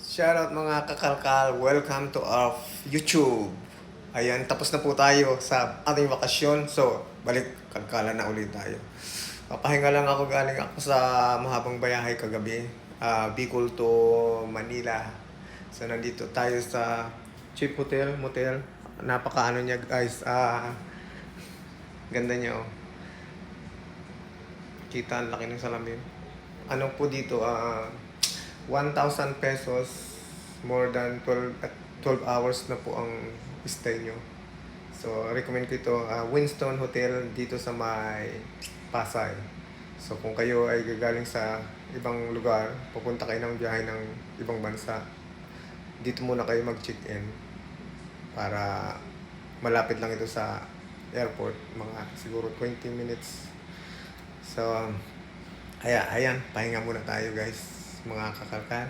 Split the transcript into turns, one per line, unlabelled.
Shoutout mga kakalkal, welcome to our YouTube. Ayan, tapos na po tayo sa ating bakasyon. So, balik kalkalan na ulit tayo. Papahinga lang ako, galing ako sa mahabang bayahe kagabi. Bicol to Manila. So, nandito tayo sa cheap hotel, motel. Napaka niya guys. Ganda niya oh. Kita, ang laki ng salamin. Ano po dito, 1,000 pesos, more than 12 hours na po ang stay nyo. So, recommend ko ito, Winston Hotel dito sa may Pasay. So, kung kayo ay gagaling sa ibang lugar, pupunta kayo ng biyahe ng ibang bansa, dito muna kayo mag-check-in para malapit lang ito sa airport, mga siguro 20 minutes. So, ayan, pahinga muna tayo guys, mga kakalkan.